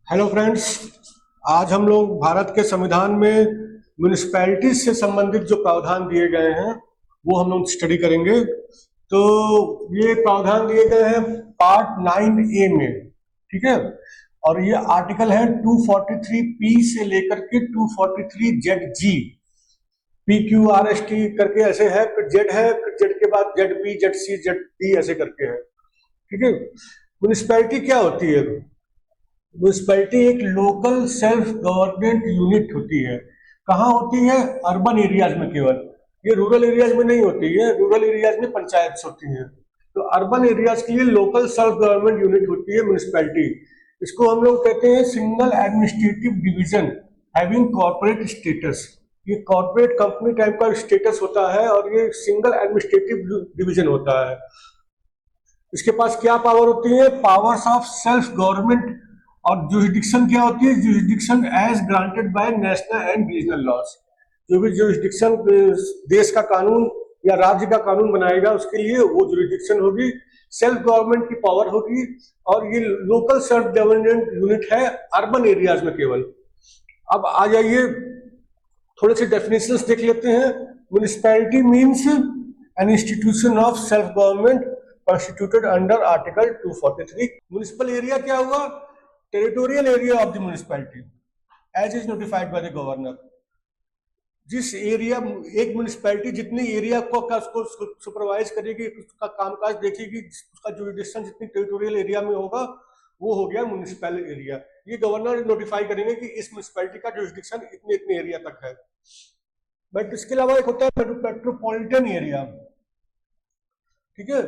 Hello friends. आज हम लोग भारत के संविधान में म्यूनिसिपैलिटीज से संबंधित जो प्रावधान दिए गए हैं वो हम लोग स्टडी करेंगे। तो ये प्रावधान दिए गए हैं पार्ट 9A में, ठीक है। और ये आर्टिकल है 243 P से लेकर के 243 ZG। PQRST करके ऐसे है, फिर जेड है, फिर जेड के बाद ZB ZC ZD ऐसे करके है, ठीक है। म्यूनिसिपैलिटी क्या होती है? म्यूनिसिपैलिटी एक लोकल सेल्फ गवर्नमेंट यूनिट होती है। कहाँ होती है? अर्बन एरियाज में केवल। ये रूरल एरियाज में नहीं होती है। रूरल एरियाज में पंचायत होती है। तो अर्बन एरियाज के लिए लोकल सेल्फ गवर्नमेंट यूनिट होती है म्यूनिसिपैलिटी। इसको हम लोग कहते हैं single administrative division having corporate status. ये कॉर्पोरेट कंपनी टाइप का स्टेटस होता है और ये सिंगल एडमिनिस्ट्रेटिव डिवीजन होता है। इसके पास क्या पावर होती है? Powers of self government. और जुरिडिक्शन क्या होती है? Jurisdiction as granted by national and regional laws. जो भी जुरिडिक्शन देश का कानून या राज्य का कानून बनाएगा उसके लिए वो जुरिडिक्शन होगी, सेल्फ गवर्नमेंट की पावर होगी। और ये लोकल सेल्फ गवर्नमेंट यूनिट है अर्बन एरियाज में केवल। अब आ जाइए थोड़े से डेफिनेशंस देख लेते हैं। Municipality means an institution of self government constituted under article 243। Municipal area क्या हुआ? Territorial area of the municipality as is notified by the governor. जिस एरिया, एक म्यूनिसिपैलिटी जितनी एरिया को उसको सुपरवाइज करेगी, उसका कामकाज देखेगी, उसका जुरिडिक्शन जितनी टेरिटोरियल एरिया में होगा वो हो गया म्यूनिसिपल एरिया। ये गवर्नर नोटिफाई करेंगे कि इस म्यूनिसिपैलिटी का जुरिडिक्शन इतने इतने एरिया तक है। बट इसके अलावा एक होता है मेट्रोपॉलिटन एरिया, ठीक है।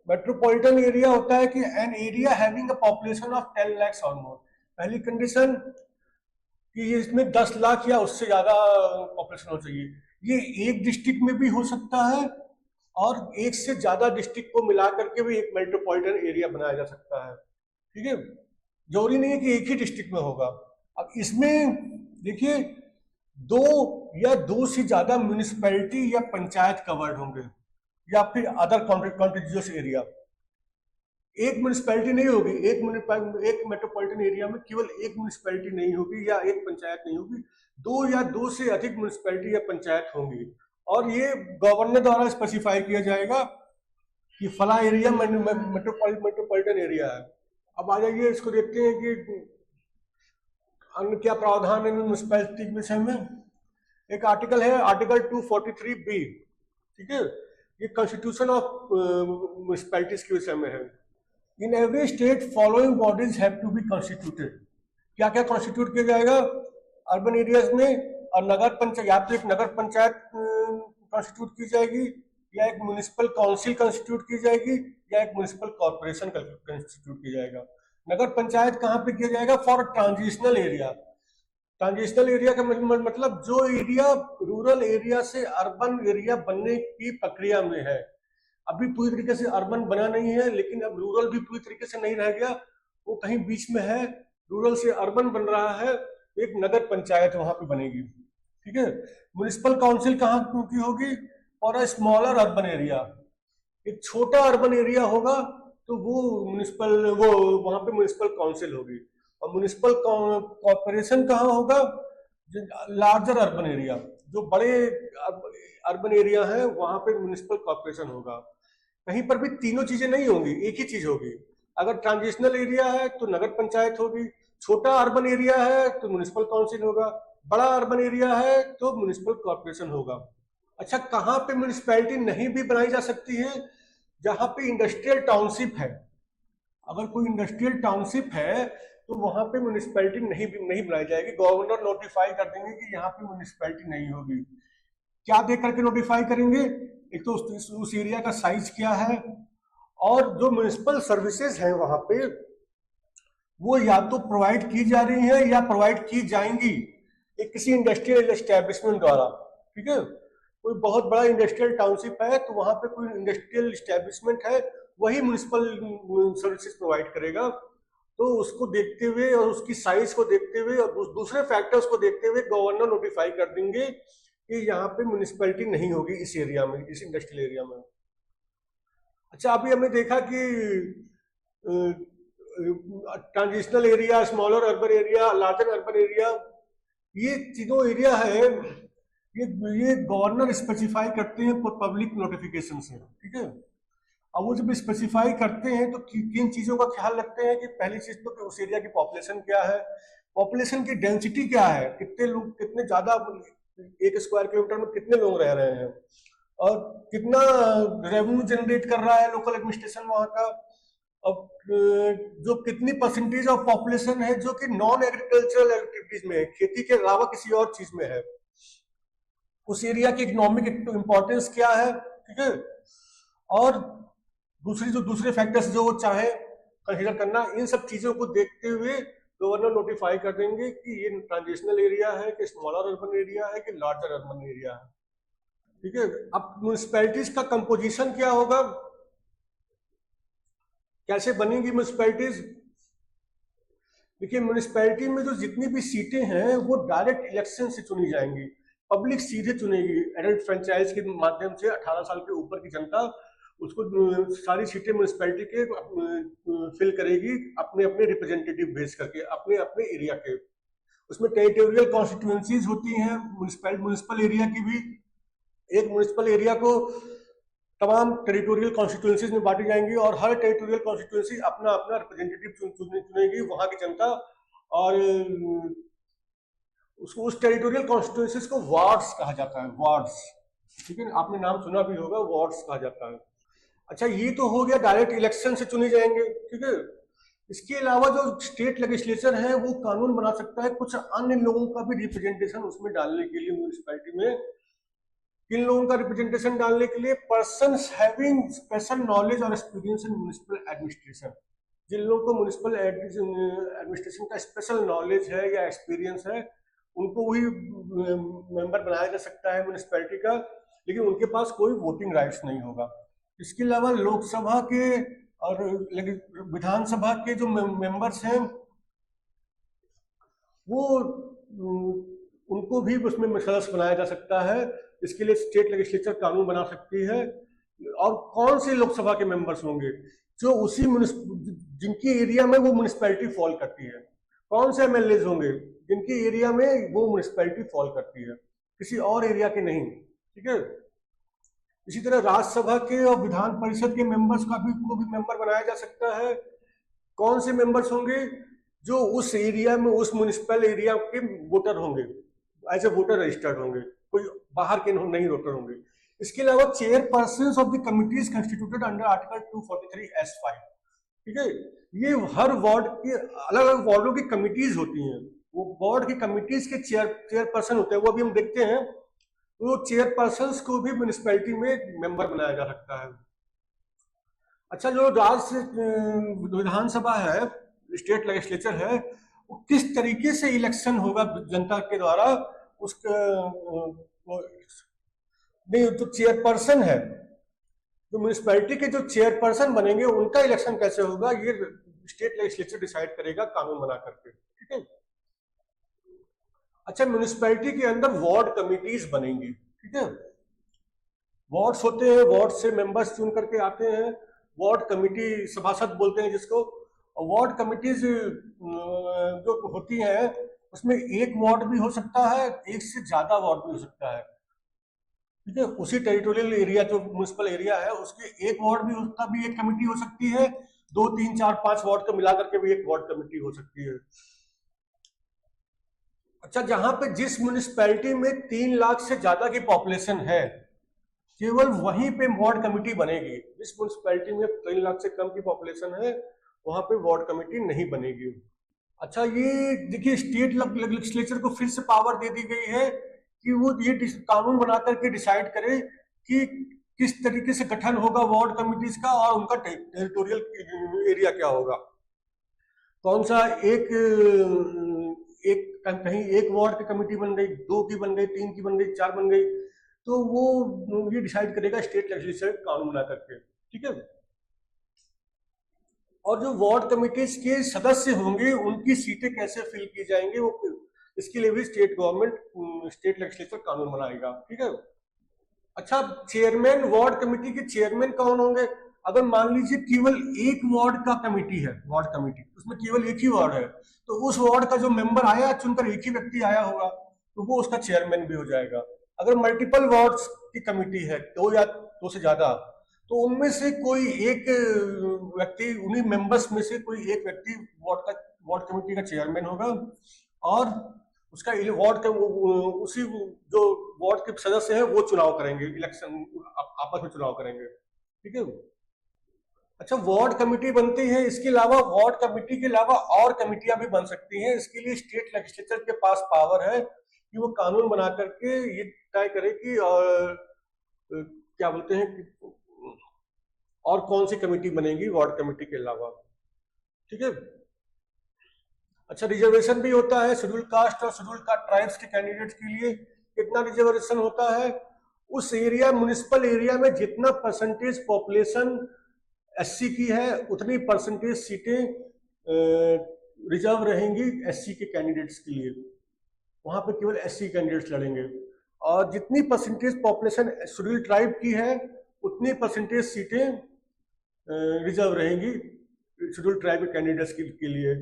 मेट्रोपॉलिटन एरिया होता है कि an area having a population of 10 lakhs और मोर। पहली कंडीशन कि इसमें 10 लाख या उससे ज्यादा पॉपुलेशन हो चाहिए। ये एक डिस्ट्रिक्ट में भी हो सकता है और एक से ज्यादा डिस्ट्रिक्ट को मिला करके भी एक मेट्रोपॉलिटन एरिया बनाया जा सकता है, ठीक है। जरूरी नहीं है कि एक ही डिस्ट्रिक्ट में होगा। अब इसमें देखिए दो या दो से ज्यादा म्यूनिसिपैलिटी या पंचायत कवर्ड होंगे या फिर अदर कॉन्टिग्यूअस एरिया। एक म्यूनिसिपैलिटी नहीं होगी, एक मेट्रोपॉलिटन एरिया में केवल एक म्यूनिसिपैलिटी नहीं होगी या एक पंचायत नहीं होगी, दो या दो से अधिक म्यूनिसिपैलिटी या पंचायत होंगी। और ये गवर्नर द्वारा स्पेसिफाई किया जाएगा कि फला एरिया मेट्रोपॉलिटन एरिया है। अब आ जाइए इसको देखते हैं कि अन्य क्या प्रावधान है म्यूनिसिपैलिटी के विषय में। एक आर्टिकल है आर्टिकल 243B, ठीक है। ये कॉन्स्टिट्यूशन ऑफ म्यूनिसिपैलिटीज के विषय में है। In every state following bodies have to be constituted. क्या क्या कॉन्स्टिट्यूट किया जाएगा अर्बन एरियाज में? और नगर पंचायत, या तो एक नगर पंचायत कॉन्स्टिट्यूट की जाएगी, या एक म्यूनिसिपल काउंसिल कॉन्स्टिट्यूट की जाएगी, या एक म्यूनिसिपल कॉर्पोरेशन कॉन्स्टिट्यूट किया जाएगा। नगर पंचायत कहाँ पे किया जाएगा? For transitional area. Transitional area का मतलब जो एरिया रूरल एरिया से अर्बन एरिया बनने की प्रक्रिया में है। अभी पूरी तरीके से अर्बन बना नहीं है, लेकिन अब रूरल भी पूरी तरीके से नहीं रह गया, वो कहीं बीच में है। रूरल से अर्बन बन रहा है, एक नगर पंचायत वहां पे बनेगी, ठीक है। म्युनिसिपल काउंसिल कहाँ की होगी? और अ स्मॉलर अर्बन एरिया। एक छोटा अर्बन एरिया होगा तो वो वहां पे म्युनिसिपल काउंसिल होगी। और म्युनिसिपल कॉर्पोरेशन कहाँ होगा? लार्जर अर्बन एरिया, जो बड़े अर्बन एरिया है वहां पे म्युनिसिपल कॉर्पोरेशन होगा। कहीं पर भी तीनों चीजें नहीं होंगी, एक ही चीज होगी। अगर ट्रांजिशनल एरिया है तो नगर पंचायत होगी, छोटा अर्बन एरिया है तो म्युनिसिपल काउंसिल होगा, बड़ा अर्बन एरिया है तो म्युनिसिपल कॉर्पोरेशन होगा। अच्छा, कहाँ पे म्युनिसिपैलिटी नहीं भी बनाई जा सकती है? जहां पे इंडस्ट्रियल टाउनशिप है। अगर कोई इंडस्ट्रियल टाउनशिप है तो वहां पे म्यूनिसिपैलिटी नहीं बनाई जाएगी। गवर्नर नोटिफाई कर देंगे कि यहाँ पे म्यूनिसिपैलिटी नहीं होगी। क्या देख करके नोटिफाई करेंगे? एक तो उस एरिया का साइज क्या है, और जो म्यूनिसिपल सर्विसेज हैं वहां पे वो या तो प्रोवाइड की जा रही है या प्रोवाइड की जाएंगी एक किसी इंडस्ट्रियल एस्टेब्लिशमेंट द्वारा, ठीक है। कोई बहुत बड़ा इंडस्ट्रियल टाउनशिप है तो वहां पे कोई इंडस्ट्रियल एस्टेब्लिशमेंट है, वही म्यूनिसिपल सर्विसेज प्रोवाइड करेगा। तो उसको देखते हुए और उसकी साइज को देखते हुए और दूसरे फैक्टर्स को देखते हुए गवर्नर नोटिफाई कर देंगे कि यहाँ पे म्यूनिसिपैलिटी नहीं होगी इस एरिया में, इस इंडस्ट्रियल एरिया में। अच्छा, अभी हमने देखा कि transitional area, smaller urban area, larger urban area, ये तीनों एरिया है, ये गवर्नर स्पेसिफाई करते हैं पब्लिक नोटिफिकेशन से, ठीक है। अब वो जब स्पेसिफाई करते हैं तो किन चीजों का ख्याल रखते हैं कि पहली चीज तो कि उस एरिया की पॉपुलेशन क्या है, पॉपुलेशन की डेंसिटी क्या है, कितने लोग, कितने ज्यादा, 1 स्क्वायर किलोमीटर में कितने लोग रह रहे हैं, और कितना रेवेन्यू जनरेट कर रहा है लोकल एडमिनिस्ट्रेशन वहां का। अब जो कितनी परसेंटेज ऑफ पॉपुलेशन है जो कि नॉन एग्रीकल्चरल एक्टिविटीज में है, खेती के अलावा किसी और चीज में है, उस एरिया की इकोनॉमिक इंपॉर्टेंस क्या है, ठीक है। और दूसरे फैक्टर्स जो वो चाहे कंसीडर करना, इन सब चीजों को देखते हुए गवर्नर नोटिफाई कर देंगे कि ये ट्रांजिशनल एरिया है, कि स्मॉलर अर्बन एरिया है, कि लार्जर अर्बन एरिया है, ठीक है। अब म्युनिसिपैलिटीज का कंपोजिशन क्या होगा, कैसे बनेंगी म्युनिसिपैलिटीज। देखिए, म्युनिसिपैलिटी में जो जितनी भी सीटें हैं वो डायरेक्ट इलेक्शन से चुनी जाएंगी, पब्लिक सीधे चुनेगी, एडल्ट फ्रेंचाइज के माध्यम से 18 साल के ऊपर की जनता उसको सारी सीटें म्युनिसिपैलिटी के फिल करेगी, अपने अपने रिप्रेजेंटेटिव भेज करके, अपने अपने एरिया के। उसमें टेरिटोरियल कॉन्स्टिट्यूएंसीज होती हैं म्युनिसिपल एरिया की भी। एक म्युनिसिपल एरिया को तमाम टेरिटोरियल कॉन्स्टिट्यूएंसीज में बांटी जाएंगी और हर टेरिटोरियल कॉन्स्टिट्यूएंसी अपना अपना रिप्रेजेंटेटिव चुनेगी वहां की जनता, और उसको उस टेरिटोरियल कॉन्स्टिट्यूएंसीज को वार्ड्स कहा जाता है, वार्ड्स, ठीक है, आपने नाम सुना भी होगा, वार्ड्स कहा जाता है। अच्छा, ये तो हो गया डायरेक्ट इलेक्शन से चुने जाएंगे, ठीक है। इसके अलावा जो स्टेट लेजिस्लेचर है वो कानून बना सकता है कुछ अन्य लोगों का भी रिप्रेजेंटेशन उसमें डालने के लिए म्युनिसिपैलिटी में। किन लोगों का रिप्रेजेंटेशन डालने के लिए, पर्सन्स हैविंग स्पेशल नॉलेज और एक्सपीरियंस इन म्युनिसिपल एडमिनिस्ट्रेशन। जिन लोगों को म्युनिसिपल एडमिनिस्ट्रेशन का स्पेशल नॉलेज है या एक्सपीरियंस है, उनको वही मेंबर बनाया जा सकता है म्युनिसिपैलिटी का, लेकिन उनके पास कोई वोटिंग राइट्स नहीं होगा। इसके अलावा लोकसभा के और विधानसभा के जो मेंबर्स हैं वो उनको भी उसमें सदस्य बनाया जा सकता है। इसके लिए स्टेट लेजिस्लेचर कानून बना सकती है। और कौन से लोकसभा के मेंबर्स होंगे, जो उसी जिनकी एरिया में वो म्युनिसिपैलिटी फॉल करती है। कौन से एमएलए होंगे जिनकी एरिया में वो म्युनिसिपैलिटी फॉल करती है, किसी और एरिया के नहीं, ठीक है। इसी तरह राज्यसभा के और विधान परिषद के मेंबर्स को भी मेंबर बनाया जा सकता है। कौन से मेंबर्स होंगे, जो उस एरिया में, उस म्युनिसिपल एरिया के वोटर होंगे, एज ए वोटर रजिस्टर्ड होंगे, कोई बाहर के नहीं वोटर होंगे। इसके अलावा chairperson of the committees constituted under article 243(s)(5), ठीक है। ये हर वार्ड के अलग अलग वार्डों की कमिटीज होती हैं, वो वार्ड की कमिटीज के चेयरपर्सन होते हैं, वो अभी हम देखते हैं। तो चेयरपर्सन को भी म्युनिसिपैलिटी में मेंबर बनाया जा सकता है। अच्छा, जो राज्य विधानसभा है, स्टेट लेजिस्लेचर है, वो किस तरीके से इलेक्शन होगा जनता के द्वारा, उसका नहीं, जो चेयरपर्सन है, जो म्युनिसिपैलिटी के जो चेयरपर्सन बनेंगे उनका इलेक्शन कैसे होगा, ये स्टेट लेजिस्लेचर डिसाइड करेगा कानून बना करके, ठीक है। अच्छा, म्युनिसिपैलिटी के अंदर वार्ड कमिटीज बनेंगी, ठीक है। वार्ड्स होते हैं, वार्ड से मेंबर्स चुन करके आते हैं, वार्ड कमिटी सभासद बोलते हैं जिसको। और वार्ड कमिटीज जो होती हैं उसमें एक वार्ड भी हो सकता है, एक से ज्यादा वार्ड भी हो सकता है, ठीक है। उसी टेरिटोरियल एरिया जो म्युनिसिपल एरिया है उसके एक वार्ड भी उसका भी एक कमिटी हो सकती है, 2, 3, 4, 5 वार्ड को मिला करके भी एक वार्ड कमिटी हो सकती है। अच्छा, जहां पे जिस म्युनिसिपैलिटी में 3 लाख से ज्यादा की पॉपुलेशन है, केवल वहीं पे वार्ड कमिटी बनेगी। जिस म्युनिसिपैलिटी में 3 लाख से कम की पॉपुलेशन है वहां पे वार्ड कमिटी नहीं बनेगी। अच्छा, ये देखिए, स्टेट लेजिस्लेचर को फिर से पावर दे दी गई है कि वो ये कानून बना करके डिसाइड करे कि किस तरीके से गठन होगा वार्ड कमिटीज का और उनका टेरिटोरियल एरिया क्या होगा। कौन सा कहीं एक वार्ड की कमिटी बन गई, 2 की बन गई, 3 की बन गई, 4 बन गई, तो वो ये डिसाइड करेगा स्टेट लेजिस्लेचर कानून बना करके, ठीक है। और जो वार्ड कमिटीज के सदस्य होंगे उनकी सीटें कैसे फिल की जाएंगी, वो इसके लिए भी स्टेट गवर्नमेंट, स्टेट लेजिस्लेचर कानून बनाएगा, ठीक है। अच्छा, चेयरमैन, वार्ड कमेटी के चेयरमैन कौन होंगे, अगर मान लीजिए केवल एक वार्ड का कमेटी है, वार्ड कमेटी, उसमें केवल एक ही वार्ड है, तो उस वार्ड का जो मेंबर आया चुनकर एक ही व्यक्ति आया होगा, तो वो उसका चेयरमैन भी हो जाएगा। अगर मल्टीपल वार्ड्स की कमेटी है, दो या दो से ज्यादा, तो उनमें से कोई एक व्यक्ति, उन्हीं मेंबर्स में से कोई एक व्यक्ति वार्ड कमेटी का चेयरमैन होगा, और उसका वार्ड के उसी जो वार्ड के सदस्य हैं वो चुनाव करेंगे, इलेक्शन आपस में चुनाव करेंगे। ठीक है। अच्छा, वार्ड कमेटी बनती है, इसके अलावा वार्ड कमेटी के अलावा और कमेटियां भी बन सकती हैं। इसके लिए स्टेट लेजिस्लेचर के पास पावर है कि वो कानून बना करके ये तय करे कि क्या बोलते हैं कि और कौन सी कमेटी बनेगी वार्ड कमेटी के अलावा। ठीक है। अच्छा, रिजर्वेशन भी होता है शेड्यूल कास्ट और शेड्यूल ट्राइब्स के कैंडिडेट्स के लिए। कितना रिजर्वेशन होता है? उस एरिया, म्युनिसिपल एरिया में जितना परसेंटेज पॉपुलेशन एससी की है, उतनी परसेंटेज सीटें रिजर्व रहेंगी एससी के कैंडिडेट्स के लिए। वहां पे केवल एससी कैंडिडेट्स लड़ेंगे। और जितनी परसेंटेज पॉपुलेशन शेड्यूल ट्राइब की है, उतनी परसेंटेज सीटें रिजर्व रहेंगी शेड्यूल ट्राइब के कैंडिडेट्स के लिए।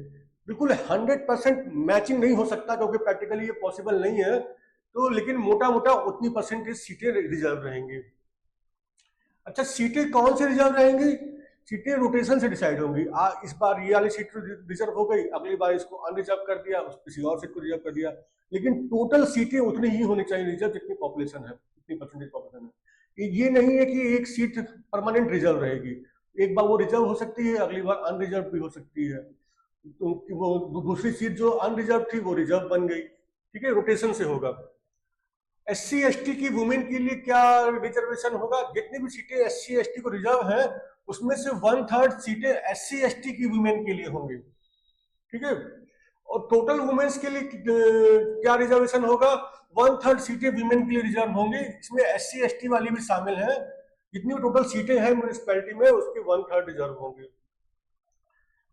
बिल्कुल 100% मैचिंग नहीं हो सकता क्योंकि प्रैक्टिकली ये पॉसिबल नहीं है, तो लेकिन मोटा मोटा उतनी परसेंटेज सीटें रिजर्व रहेंगी। अच्छा, सीटें कौन से रिजर्व रहेंगी? सीटें रोटेशन से डिसाइड होंगी। इस बार ये वाली सीट रिजर्व हो गई, अगली बार इसको अनरिजर्व कर दिया, किसी और सीट को रिजर्व कर दिया, लेकिन टोटल सीटें उतनी ही होनी चाहिए रिजर्व जितनी पॉपुलेशन है, जितनी परसेंटेज पॉपुलेशन है। ये नहीं है कि एक सीट परमानेंट रिजर्व रहेगी, एक बार वो रिजर्व हो सकती है, अगली बार अनरिजर्व भी हो सकती है। तो वो दूसरी सीट जो अनरिजर्व थी वो रिजर्व बन गई। ठीक है, रोटेशन से होगा। एससी एसटी की वुमेन के लिए क्या रिजर्वेशन होगा? जितनी भी सीटें एससी एसटी को रिजर्व है, उसमें से 1/3 सीटें एससी एसटी की वुमेन के लिए होंगी। ठीक है। और टोटल वुमेन्स के लिए क्या रिजर्वेशन होगा? 1/3 सीटें वुमेन के लिए रिजर्व होंगी। इसमें एससी एसटी वाली भी शामिल है। जितनी टोटल सीटें हैं म्यूनिसिपैलिटी में, उसकी 1/3 रिजर्व होंगी।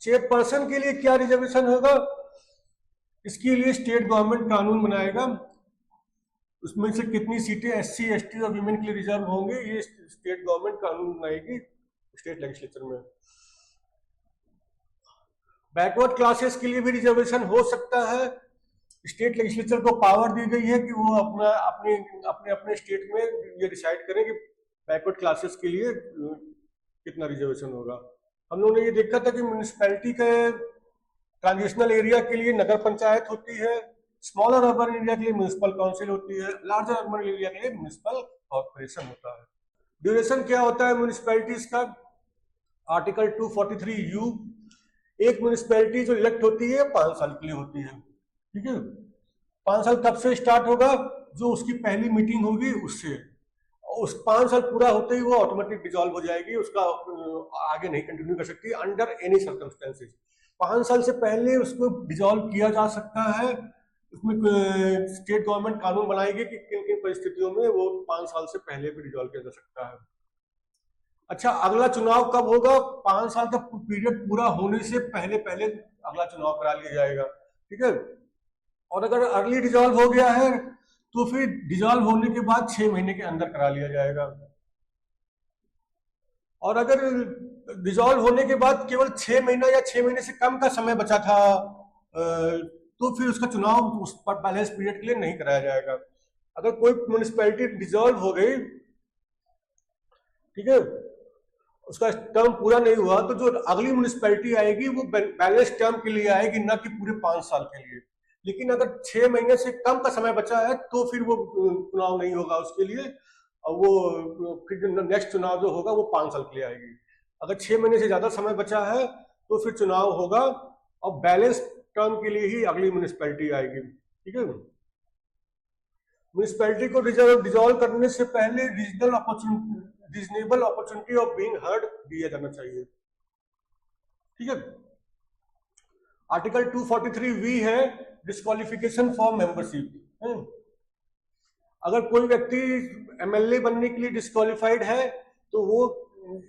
चेयरपर्सन के लिए क्या रिजर्वेशन होगा? इसके लिए स्टेट गवर्नमेंट कानून बनाएगा। उसमें से कितनी सीटें एससी एसटी और विमेन के लिए रिजर्व होंगे, ये स्टेट गवर्नमेंट कानून बनाएगी स्टेट लेजिस्लेचर में। बैकवर्ड क्लासेस के लिए भी रिजर्वेशन हो सकता है। स्टेट लेजिस्लेचर को पावर दी गई है कि वो अपना अपने अपने अपने स्टेट में ये डिसाइड करें कि बैकवर्ड क्लासेस के लिए कितना रिजर्वेशन होगा। हम लोगों ने ये देखा था कि म्यूनिसिपैलिटी के ट्रांजिशनल एरिया के लिए नगर पंचायत होती है, स्मॉलर अर्बन एरिया के लिए म्यूनिसिपल काउंसिल होती है, लार्जर अर्बन एरिया के लिए म्यूनिसिपल कॉर्पोरेशन होता है। ड्यूरेशन क्या होता है म्यूनिसिपैलिटीज का? आर्टिकल 243U, एक म्यूनिसिपैलिटी जो इलेक्ट होती है 5 साल के लिए होती है। ठीक है। 5 साल कब से स्टार्ट होगा? जो उसकी पहली मीटिंग होगी उससे। उस 5 साल पूरा होते ही वो ऑटोमेटिक डिसॉल्व हो जाएगी, उसका आगे नहीं कंटिन्यू कर सकती अंडर एनी सर्कमस्टेंसेस। 5 साल से पहले उसको डिसॉल्व किया जा सकता है। उसमें स्टेट गवर्नमेंट कानून बनाएगी कि किन किन परिस्थितियों में वो 5 साल से पहले भी डिसॉल्व किया जा सकता है। अच्छा, अगला चुनाव कब होगा? 5 साल का पीरियड पूरा होने से पहले पहले अगला चुनाव करा लिया जाएगा। ठीक है। और अगर अर्ली डिसॉल्व हो गया है तो फिर डिसॉल्व होने के बाद 6 महीने के अंदर करा लिया जाएगा। और अगर डिसॉल्व होने के बाद केवल 6 महीना या 6 महीने से कम का समय बचा था, तो फिर उसका चुनाव उस पर बैलेंस पीरियड के लिए नहीं कराया जाएगा। अगर कोई म्यूनिसिपैलिटी डिसॉल्व हो गई, ठीक है, उसका टर्म पूरा नहीं हुआ, तो जो अगली म्यूनिसिपैलिटी आएगी वो बैलेंस टर्म के लिए आएगी, ना कि पूरे 5 साल के लिए। लेकिन अगर 6 महीने से कम का समय बचा है तो फिर वो चुनाव नहीं होगा उसके लिए, और वो फिर नेक्स्ट चुनाव जो होगा वो 5 साल के लिए आएगी। अगर 6 महीने से ज्यादा समय बचा है तो फिर चुनाव होगा और बैलेंस टर्म के लिए ही अगली म्यूनिसिपैलिटी आएगी। ठीक है। म्यूनिसिपैलिटी को डिसॉल्व करने से पहले reasonable opportunity of being heard दिया जाना चाहिए। ठीक है। आर्टिकल 243V है डिस्क्वालिफिकेशन फॉर मेंबरशिप। अगर कोई व्यक्ति एमएलए बनने के लिए डिस्क्वालिफाइड है तो वो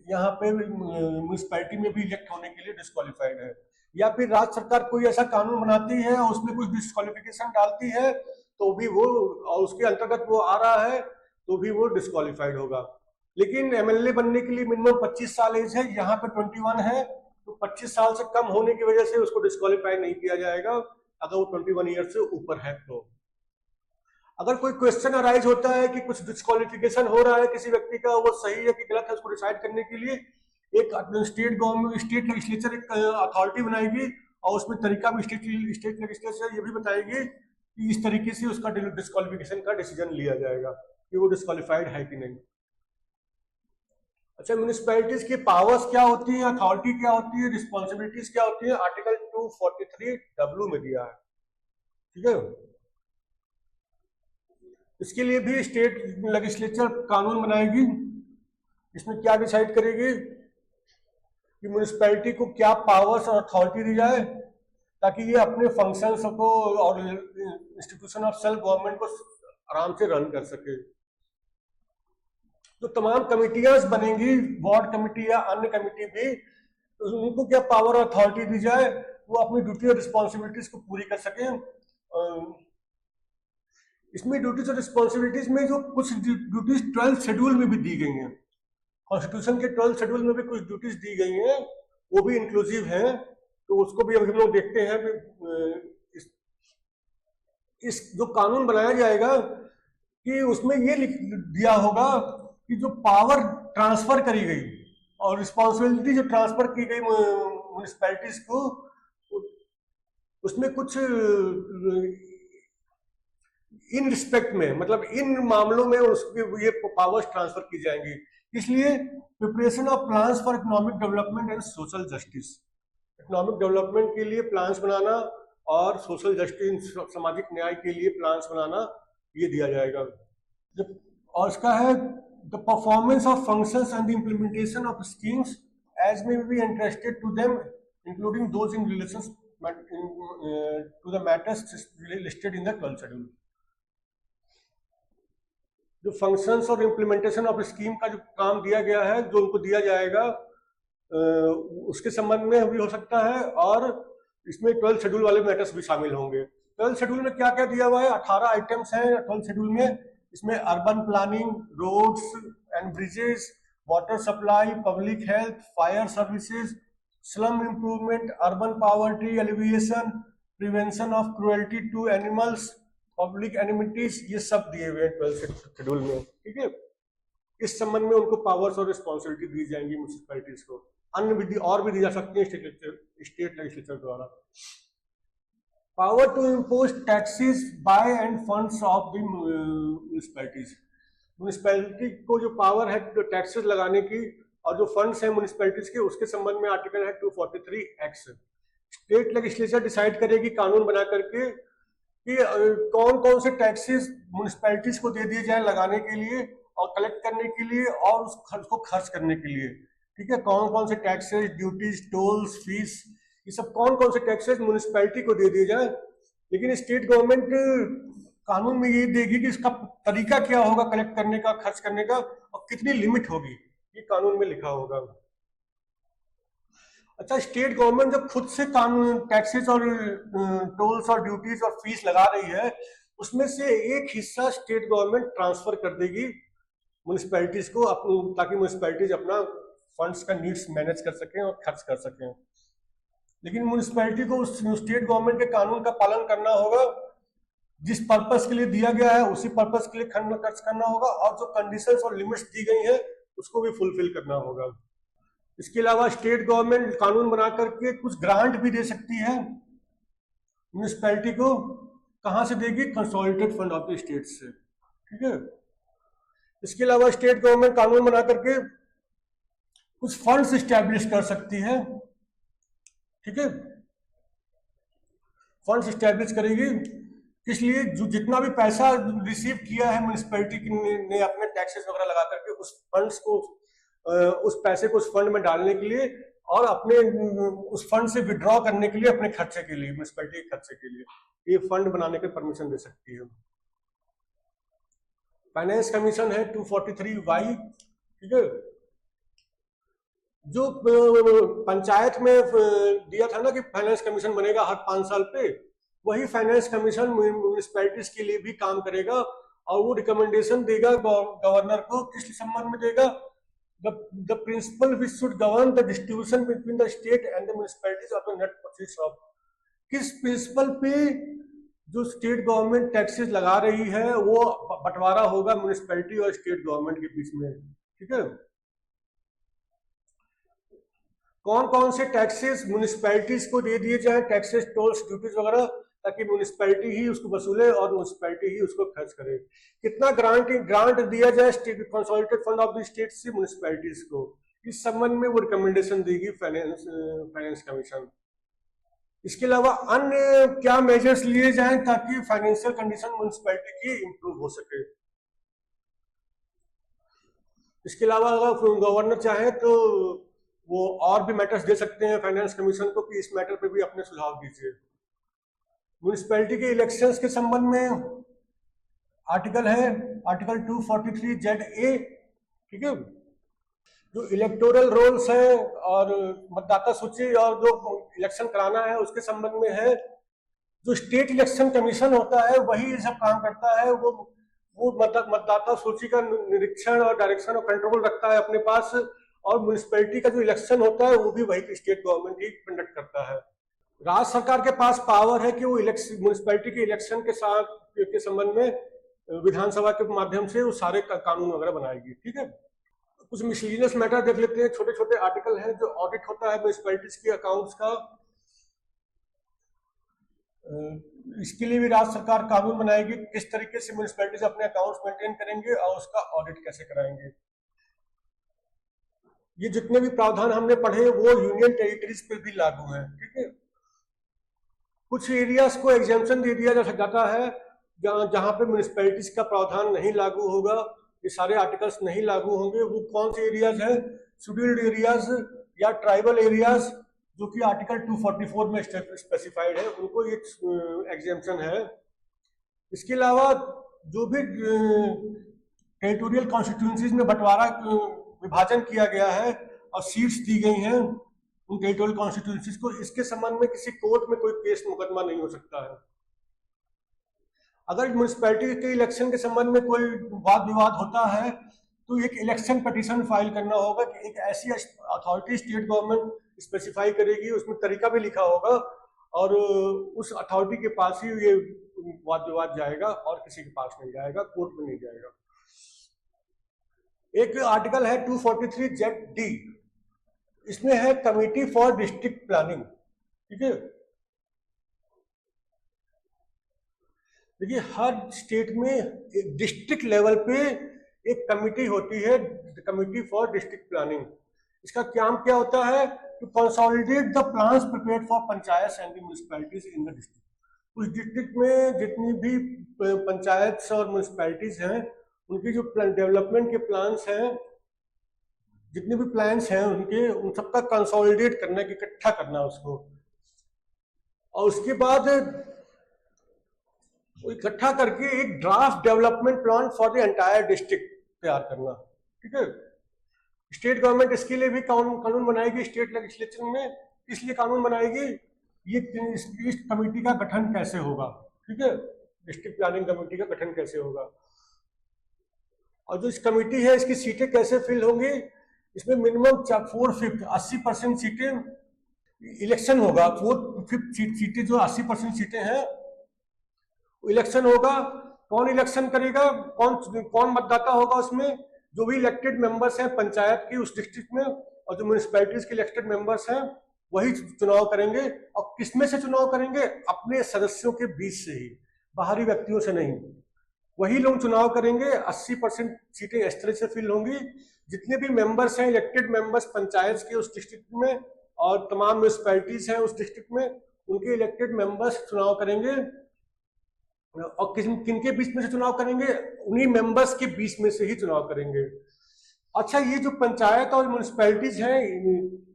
यहाँ पे म्यूनिसिपैलिटी में भी इलेक्ट होने के लिए डिस्क्वालिफाइड है। या फिर राज्य सरकार कोई ऐसा कानून बनाती है और उसमें कुछ डिस्क्वालिफिकेशन डालती है तो भी वो, और उसके अंतर्गत वो आ रहा है तो भी वो डिस्क्वालिफाइड होगा। लेकिन एमएलए बनने के लिए मिनिमम 25 साल एज है, यहाँ पे 21 है, तो 25 साल से कम होने की वजह से उसको डिस्क्वालीफाई नहीं किया जाएगा अगर वो 21 ईयर से ऊपर है। तो अगर कोई क्वेश्चन अराइज होता है कि कुछ डिस्क्वालिफिकेशन हो रहा है किसी व्यक्ति का, वो सही है कि गलत है, उसको डिसाइड करने के लिए एक स्टेट गवर्नमेंट, स्टेट लेजिस्लेचर एक अथॉरिटी बनाएगी और उसमें तरीका भी स्टेट लेजिस्लेचर ये भी बताएगी कि इस तरीके से उसका डिस्क्वालिफिकेशन का डिसीजन लिया जाएगा कि वो डिस्क्वालिफाइड है कि नहीं। अच्छा, म्यूनिसिपैलिटीज की पावर्स क्या होती है, अथॉरिटी क्या होती है, रिस्पॉन्सिबिलिटीज क्या होती है, आर्टिकल 243W में दिया है। ठीक है, इसके लिए भी स्टेट लेजिस्लेचर कानून बनाएगी। इसमें क्या डिसाइड करेगी कि म्यूनिसिपैलिटी को क्या पावर्स और अथॉरिटी दी जाए ताकि ये अपने फंक्शंस को और इंस्टीट्यूशन ऑफ सेल्फ गवर्नमेंट को आराम से रन कर सके। जो तमाम कमिटियां बनेंगी, वार्ड कमेटी या अन्य कमेटी भी, तो उनको क्या पावर और अथॉरिटी दी जाए वो अपनी ड्यूटी और रिस्पॉन्सिबिलिटीज को पूरी कर सकें। इसमें ड्यूटीज और रिस्पॉन्सिबिलिटीज में जो कुछ ड्यूटीज 12th शेड्यूल में भी दी गई हैं, कॉन्स्टिट्यूशन के 12th शेड्यूल में भी कुछ ड्यूटीज दी गई हैं, वो भी इंक्लूसिव हैं, तो उसको भी अभी हम लोग देखते हैं कि इस जो कानून बनाया जाएगा कि उसमें ये लिख दिया होगा कि जो पावर ट्रांसफर करी गई और रिस्पॉन्सिबिलिटी जो ट्रांसफर की गई म्यूनिसिपैलिटीज को, उसमें कुछ इन रिस्पेक्ट में, मतलब इन मामलों में उसके ये पावर्स ट्रांसफर की जाएंगी। इसलिए preparation of plans for economic development and social justice, economic development के लिए प्लान्स बनाना और सोशल जस्टिस, सामाजिक न्याय के लिए प्लान्स बनाना, ये दिया जाएगा। और इसका है the performance of functions and the implementation of schemes as may be interested to them including those in relation to the matters listed in the 12th schedule. जो फंक्शंस और इम्प्लीमेंटेशन ऑफ स्कीम का जो काम दिया गया है, जो उनको दिया जाएगा, उसके संबंध में भी हो सकता है, और इसमें 12th शेड्यूल वाले मैटर्स भी शामिल होंगे। 12th शेड्यूल में क्या क्या दिया हुआ है, 18 आइटम्स हैं 12th शेड्यूल में। इसमें urban planning, roads and bridges, water supply, public health, fire services, slum improvement, urban poverty alleviation, prevention of cruelty to animals, public amenities, ये सब दिए हुए हैं 12th शेड्यूल में। ठीक है, इस संबंध में उनको पावर्स और रिस्पॉन्सिबिलिटी दी जाएंगी म्यूनिसिपैलिटीज को। अन्य विधि और भी दी जा सकती है स्टेट लेजिस्लेचर द्वारा। Power to impose taxes by and funds of the municipalities, municipality को जो पावर है टैक्सेस लगाने की और जो फंड्स हैं म्यूनिसिपैलिटीज के, उसके संबंध में आर्टिकल है 243X। स्टेट लेजिस्लेचर डिसाइड करेगी कानून बना करके कि कौन कौन से टैक्सेस म्यूनिसिपैलिटीज को दे दिए जाए लगाने के लिए और कलेक्ट करने के लिए और उस खर्च को खर्च करने के लिए। ठीक है, कौन कौन से टैक्सेस, ड्यूटीज, टोल्स, फीस, ये सब कौन कौन से टैक्सेस म्यूनिसिपैलिटी को दे दिए जाए। लेकिन स्टेट गवर्नमेंट कानून में ये देगी कि इसका तरीका क्या होगा कलेक्ट करने का, खर्च करने का, और कितनी लिमिट होगी, ये कानून में लिखा होगा। अच्छा, स्टेट गवर्नमेंट जब खुद से कानून टैक्सेस और टोल्स और ड्यूटीज और फीस लगा रही है, उसमें से एक हिस्सा स्टेट गवर्नमेंट ट्रांसफर कर देगी म्यूनिसिपैलिटीज को, ताकि म्यूनिसिपैलिटीज अपना फंड्स का नीड्स मैनेज कर सकें और खर्च कर सकें। लेकिन म्यूनिसिपैलिटी को उस स्टेट गवर्नमेंट के कानून का पालन करना होगा, जिस पर्पस के लिए दिया गया है उसी पर्पस के लिए खर्च करना होगा, और जो कंडीशंस और लिमिट्स दी गई हैं उसको भी फुलफिल करना होगा। इसके अलावा स्टेट गवर्नमेंट कानून बना करके कुछ ग्रांट भी दे सकती है म्यूनिसिपैलिटी को। कहां से देगी? Consolidated fund of the state से। ठीक है, इसके अलावा स्टेट गवर्नमेंट कानून बना करके कुछ फंड्स इस्टेब्लिश कर सकती है। ठीक है, फंड्स इस्टेब्लिश करेगी, इसलिए जो जितना भी पैसा रिसीव किया है म्यूनिसिपैलिटी ने अपने टैक्सेस वगैरह लगा करके, उस फंड्स को, उस पैसे को उस फंड में डालने के लिए और अपने उस फंड से विड्रॉ करने के लिए, अपने खर्चे के लिए, म्यूनिसिपैलिटी के खर्चे के लिए ये फंड बनाने के परमिशन दे सकती है। फाइनेंस कमीशन है 243Y। ठीक है, जो पंचायत में दिया था ना कि फाइनेंस कमीशन बनेगा हर 5 साल पे, वही फाइनेंस कमीशन म्यूनिसिपैलिटीज के लिए भी काम करेगा और वो रिकमेंडेशन देगा गवर्नर को, किस संबंध में देगा? The principal which should govern the distribution between the state and the municipalities of the net proceeds of, किस प्रिंसिपल पे जो स्टेट गवर्नमेंट टैक्सेस लगा रही है वो बंटवारा होगा म्युनिसिपैलिटी और स्टेट गवर्नमेंट के बीच में। ठीक है, कौन कौन से टैक्सेस म्युनिसिपैलिटीज को दे दिए जाए, टैक्सेस, टोल्स, ड्यूटीज वगैरह, ताकि म्युनिसिपैलिटी ही उसको वसूले और म्युनिसिपैलिटी ही उसको खर्च करे। कितना ग्रांट दिया जाए state consolidated fund of the state से म्युनिसिपैलिटीज को, इस संबंध में वो रिकमेंडेशन देगी फाइनेंस कमीशन। इसके अलावा अन्य क्या मेजर्स लिए जाएं ताकि फाइनेंशियल कंडीशन म्युनिसिपैलिटी की इंप्रूव हो सके। इसके अलावा अगर गवर्नर चाहे तो वो और भी मैटर्स दे सकते हैं फाइनेंस कमीशन को कि इस मैटर पे भी अपने सुझाव दीजिए। म्युनिसिपैलिटी के इलेक्शंस के संबंध में आर्टिकल है आर्टिकल 243 ZA। ठीक है, जो इलेक्टोरल रोल्स है और मतदाता सूची और जो इलेक्शन कराना है उसके संबंध में है। जो स्टेट इलेक्शन कमीशन होता है वही ये सब काम करता है, वो मतदाता सूची का निरीक्षण और डायरेक्शन और कंट्रोल रखता है अपने पास, और म्युनिसिपैलिटी का जो इलेक्शन होता है वो भी वही स्टेट गवर्नमेंट ही कंडक्ट करता है। राज्य सरकार के पास पावर है कि वो म्युनिसिपैलिटी के इलेक्शन के साथ के संबंध में विधानसभा के माध्यम से वो सारे कानून वगैरह बनाएगी। ठीक है, कुछ मिसलिनियस मैटर देख लेते हैं, छोटे छोटे आर्टिकल हैं। जो ऑडिट होता है म्युनिसिपैलिटीज के अकाउंट्स का, इसके लिए भी राज्य सरकार कानून बनाएगी किस तरीके से म्युनिसिपैलिटीज अपने अकाउंट्स मेंटेन करेंगे और उसका ऑडिट कैसे कराएंगे। ये जितने भी प्रावधान हमने पढ़े वो यूनियन टेरिटरीज पे भी लागू हैं। ठीक है, कुछ एरियाज को एग्जेम्पशन दे दिया जाता है जहां पे म्युनिसिपैलिटीज का प्रावधान नहीं लागू होगा, ये सारे आर्टिकल्स नहीं लागू होंगे। वो कौन से एरियाज हैं? शेड्यूल्ड एरियाज या ट्राइबल एरियाज, जो कि आर्टिकल 244 में स्पेसिफाइड है, उनको ये एग्जेम्पशन है। इसके अलावा जो भी टेरिटोरियल कॉन्स्टिट्यूंसीज में बंटवारा विभाजन किया गया है और सीट्स दी गई हैं उन टेरिटोरियल कॉन्स्टिट्यूंसीज को, इसके संबंध में किसी कोर्ट में कोई केस मुकदमा नहीं हो सकता है। अगर म्युनिसिपैलिटी के इलेक्शन के संबंध में कोई वाद विवाद होता है तो एक इलेक्शन पिटीशन फाइल करना होगा कि एक ऐसी अथॉरिटी स्टेट गवर्नमेंट स्पेसिफाई करेगी, उसमें तरीका भी लिखा होगा और उस अथॉरिटी के पास ही ये वाद विवाद जाएगा और किसी के पास नहीं जाएगा, कोर्ट में नहीं जाएगा। एक आर्टिकल है 243 ZD, इसमें है कमिटी फॉर डिस्ट्रिक्ट प्लानिंग। ठीक है, देखिए हर स्टेट में डिस्ट्रिक्ट लेवल पे एक कमिटी होती है, कमिटी फॉर डिस्ट्रिक्ट प्लानिंग। इसका काम क्या होता है? To consolidate the plans prepared for panchayat and municipalities in the district. उस डिस्ट्रिक्ट में जितनी भी पंचायत और म्युनिसिपैलिटीज हैं उनकी जो डेवलपमेंट के प्लान्स हैं, जितने भी प्लान्स हैं उनके, उन सबका कंसोलिडेट करना, इकट्ठा करना उसको, और उसके बाद इकट्ठा करके एक draft development plan for the entire district तैयार करना। ठीक है, स्टेट गवर्नमेंट इसके लिए भी कानून बनाएगी स्टेट लेजिस्लेचर में। इसलिए कानून बनाएगी ये इस कमेटी का गठन कैसे होगा। ठीक है, डिस्ट्रिक्ट प्लानिंग कमेटी का गठन कैसे होगा, और जो इस कमेटी है इसकी सीटें कैसे फिल होंगी। इसमें मिनिमम 4/5 80% सीटें इलेक्शन होगा। 4/5 सीटें जो 80% सीटें हैं इलेक्शन होगा। कौन इलेक्शन करेगा? कौन मतदाता होगा उसमें? जो भी इलेक्टेड मेंबर्स हैं पंचायत की उस डिस्ट्रिक्ट में, और जो म्युनिसिपैलिटीज के इलेक्टेड मेंबर्स हैं वही चुनाव करेंगे। और किसमें से चुनाव करेंगे? अपने सदस्यों के बीच से ही, बाहरी व्यक्तियों से नहीं। वही लोग चुनाव करेंगे। 80% सीटें इस तरह से फिल होंगी। जितने भी मेंबर्स हैं इलेक्टेड मेंबर्स पंचायत के उस डिस्ट्रिक्ट में और तमाम म्युनिसिपैलिटीज हैं उस डिस्ट्रिक्ट में, उनके इलेक्टेड मेंबर्स चुनाव करेंगे। और किनके बीच में से चुनाव करेंगे? उन्हीं मेंबर्स के बीच में से ही चुनाव करेंगे। अच्छा, ये जो पंचायत और म्युनिसिपैलिटीज हैं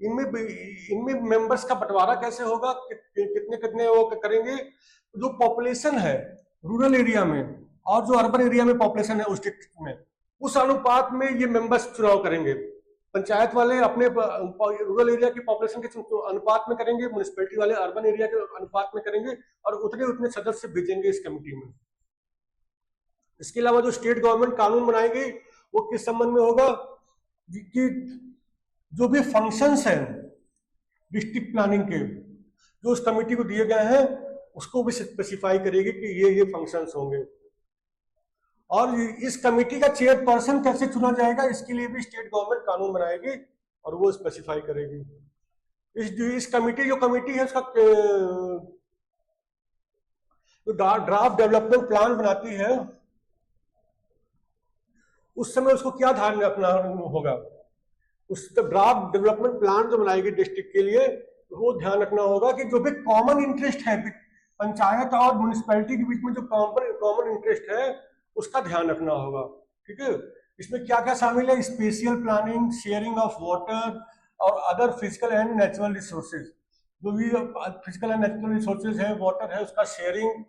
इनमें मेंबर्स का बंटवारा कैसे होगा? कितने कितने वो करेंगे? जो पॉपुलेशन है रूरल एरिया में और जो अर्बन एरिया में पॉपुलेशन है उस डिस्ट्रिक्ट में, उस अनुपात में ये मेंबर्स चुनाव करेंगे। पंचायत वाले अपने रूरल एरिया की पॉपुलेशन के अनुपात में करेंगे, म्युनिसिपैलिटी वाले अर्बन एरिया के अनुपात में करेंगे, और उतने उतने सदस्य भेजेंगे इस कमेटी में। इसके अलावा जो स्टेट गवर्नमेंट कानून बनाएगी वो किस संबंध में होगा कि जो भी फंक्शंस हैं डिस्ट्रिक्ट प्लानिंग के जो उस कमेटी को दिए गए हैं उसको भी स्पेसिफाई करेगी कि ये फंक्शंस होंगे। और इस कमेटी का चेयरपर्सन कैसे चुना जाएगा इसके लिए भी स्टेट गवर्नमेंट कानून बनाएगी और वो स्पेसिफाई करेगी। इस कमेटी जो कमेटी है उसका ड्राफ्ट डेवलपमेंट प्लान बनाती है उस समय उसको क्या ध्यान रखना होगा, उस ड्राफ्ट डेवलपमेंट प्लान जो बनाएगी डिस्ट्रिक्ट के लिए वो ध्यान रखना होगा कि जो भी कॉमन इंटरेस्ट है पंचायत और म्युनिसिपैलिटी के बीच में जो कॉमन इंटरेस्ट है उसका ध्यान रखना होगा। ठीक है, इसमें क्या क्या शामिल है, spatial planning, sharing of water और other physical and natural resources, जो भी फिजिकल एंड नेचुरल रिसोर्सेज है, वाटर है, उसका शेयरिंग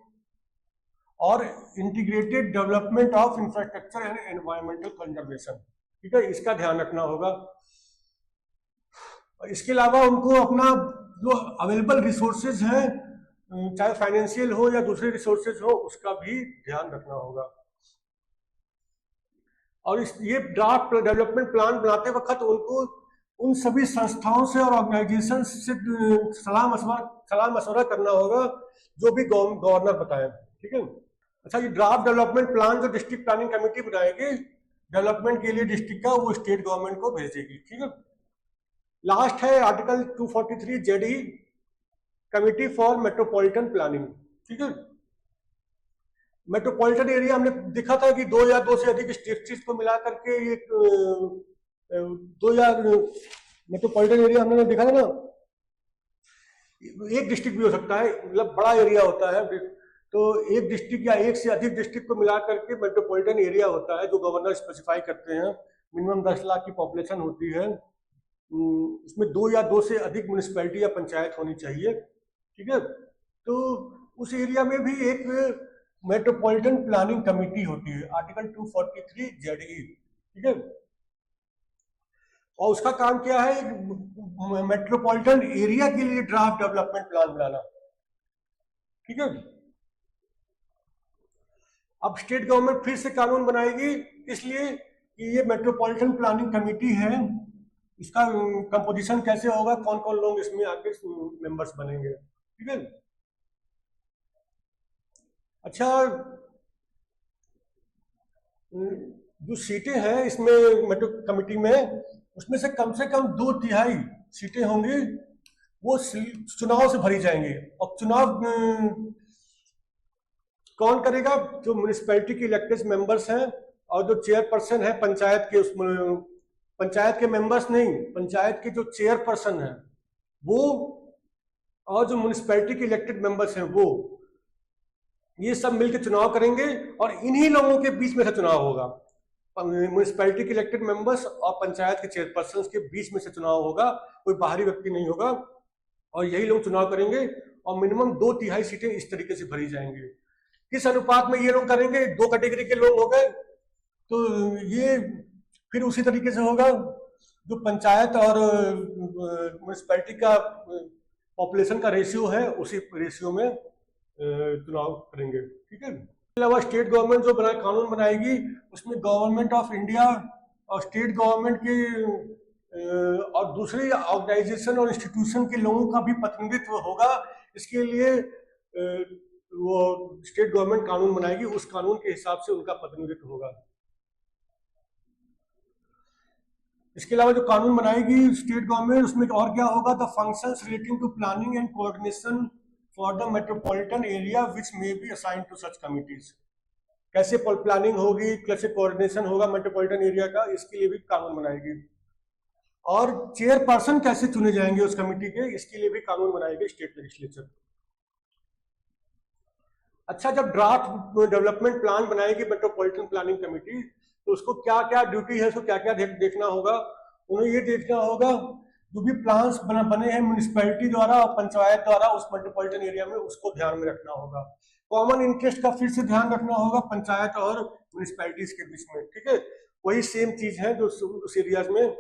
और integrated development of infrastructure and environmental conservation. ठीक है, इसका ध्यान रखना होगा। इसके अलावा उनको अपना जो अवेलेबल रिसोर्सेज हैं चाहे फाइनेंशियल हो या दूसरे रिसोर्सेज हो उसका भी ध्यान रखना होगा। और ये ड्राफ्ट डेवलपमेंट प्लान बनाते वक्त उनको उन सभी संस्थाओं से और ऑर्गेनाइजेशन से सलाह मशवरा करना होगा जो भी गवर्नर बताए। ठीक है, अच्छा, ये ड्राफ्ट डेवलपमेंट प्लान जो डिस्ट्रिक्ट प्लानिंग कमेटी बनाएगी डेवलपमेंट के लिए डिस्ट्रिक्ट का, वो स्टेट गवर्नमेंट को भेजेगी। ठीक है, लास्ट है article 243 JD committee for metropolitan planning. ठीक है, मेट्रोपॉलिटन एरिया हमने देखा था कि 2 या 2 से अधिक डिस्ट्रिक्ट को मिला करके एक 2 या मेट्रोपॉलिटन एरिया हमने देखा था ना, एक डिस्ट्रिक्ट भी हो सकता है, मतलब बड़ा एरिया होता है तो एक डिस्ट्रिक्ट या एक से अधिक डिस्ट्रिक्ट को मिला करके मेट्रोपॉलिटन एरिया होता है जो गवर्नर स्पेसिफाई करते हैं। मिनिमम 10 लाख की पॉपुलेशन होती है, उसमें 2 या 2 से अधिक म्युनिसिपैलिटी या पंचायत होनी चाहिए। ठीक है, तो उस एरिया में भी एक मेट्रोपॉलिटन प्लानिंग कमेटी होती है, आर्टिकल 243 जेडई। ठीक है, और उसका काम क्या है, मेट्रोपॉलिटन एरिया के लिए ड्राफ्ट डेवलपमेंट प्लान बनाना। ठीक है, अब स्टेट गवर्नमेंट फिर से कानून बनाएगी इसलिए कि ये मेट्रोपॉलिटन प्लानिंग कमेटी है, इसका कंपोजिशन कैसे होगा, कौन कौन लोग इसमें आके मेंबर्स बनेंगे। ठीक है, अच्छा, जो सीटें हैं इसमें मेट्रो कमेटी में उसमें से कम 2/3 सीटें होंगी वो चुनाव से भरी जाएंगी। और चुनाव कौन करेगा, जो म्युनिसिपैलिटी के इलेक्टेड मेंबर्स हैं और जो चेयरपर्सन है पंचायत के, उसमें पंचायत के मेंबर्स नहीं, पंचायत के जो चेयरपर्सन है वो और जो म्युनिसिपैलिटी के इलेक्टेड मेंबर्स हैं वो, ये सब मिलकर चुनाव करेंगे और इन्हीं लोगों के बीच में से चुनाव होगा। म्युनिसिपैलिटी के इलेक्टेड मेंबर्स और पंचायत के चेयरपर्सन के बीच में से चुनाव होगा, कोई बाहरी व्यक्ति नहीं होगा और यही लोग चुनाव करेंगे और मिनिमम 2/3 सीटें इस तरीके से भरी जाएंगी। किस अनुपात में ये लोग करेंगे, 2 कैटेगरी के लोग हो गए तो ये फिर उसी तरीके से होगा जो पंचायत और म्युनिसिपैलिटी का पॉपुलेशन का रेशियो है उसी रेशियो में चुनाव करेंगे। ठीक है, इसके अलावा स्टेट गवर्नमेंट जो कानून बनाएगी उसमें गवर्नमेंट ऑफ इंडिया और स्टेट गवर्नमेंट के और दूसरी ऑर्गेनाइजेशन और इंस्टीट्यूशन के लोगों का भी प्रतिनिधित्व होगा। इसके लिए वो स्टेट गवर्नमेंट कानून बनाएगी, उस कानून के हिसाब से उनका प्रतिनिधित्व होगा। इसके अलावा जो कानून बनाएगी स्टेट गवर्नमेंट उसमें और क्या होगा, the functions relating to planning and coordination for the metropolitan area which may be assigned to such committees. कैसे प्लानिंग होगी, कैसे कोऑर्डिनेशन होगा मेट्रोपॉलिटन एरिया का, इसके लिए भी कानून बनाएगी। और चेयरपर्सन कैसे चुने जाएंगे उस कमेटी के, इसके लिए भी कानून बनाएगी स्टेट लेजिस्लेचर। अच्छा, जब ड्राफ्ट डेवलपमेंट प्लान बनाएगी मेट्रोपॉलिटन प्लानिंग कमेटी तो उसको क्या क्या ड्यूटी है, उसको क्या क्या देखना होगा। उन्हें ये देखना होगा जो भी प्लान्स बने हैं म्युनिसिपैलिटी द्वारा और पंचायत द्वारा उस मेट्रोपॉलिटन एरिया में, उसको ध्यान में रखना होगा। कॉमन इंटरेस्ट का फिर से ध्यान रखना होगा पंचायत और म्युनिसिपैलिटीज के बीच में। ठीक है, वही सेम चीज है जो उस एरियाज में।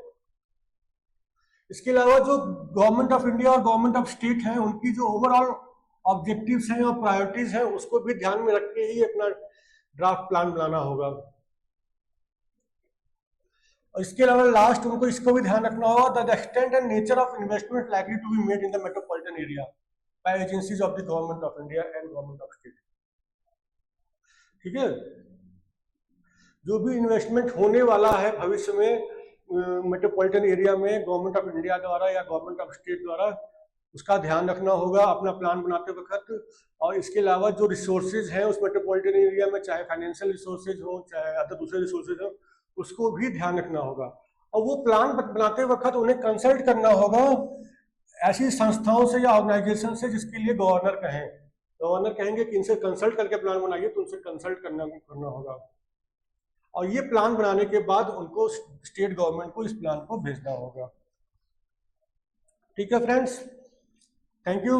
इसके अलावा जो गवर्नमेंट ऑफ इंडिया और गवर्नमेंट ऑफ स्टेट है उनकी जो ओवरऑल ऑब्जेक्टिव्स हैं और प्रायोरिटीज हैं उसको भी ध्यान में रख के ही अपना ड्राफ्ट प्लान बनाना होगा। और इसके अलावा लास्ट उनको इसको भी ध्यान रखना होगा, the extent and nature of investment likely to be made in the metropolitan area by agencies of the government of India and government of state. ठीक है, जो भी इन्वेस्टमेंट होने वाला है भविष्य में मेट्रोपॉलिटन एरिया में गवर्नमेंट ऑफ इंडिया द्वारा या गवर्नमेंट ऑफ स्टेट द्वारा, उसका ध्यान रखना होगा अपना प्लान बनाते वक्त। और इसके अलावा जो रिसोर्सेज हैं उस मेट्रोपॉलिटन एरिया में, चाहे फाइनेंशियल रिसोर्सेज हो चाहे अदर दूसरे रिसोर्सेज हो, उसको भी ध्यान रखना होगा। और वो प्लान बनाते वक्त उन्हें कंसल्ट करना होगा ऐसी संस्थाओं से या ऑर्गेनाइजेशन से जिसके लिए गवर्नर कहें। गवर्नर कहेंगे कि इनसे कंसल्ट करके प्लान बनाइए, तो उनसे कंसल्ट करना होगा। और ये प्लान बनाने के बाद उनको स्टेट गवर्नमेंट को इस प्लान को भेजना होगा। ठीक है फ्रेंड्स, थैंक यू।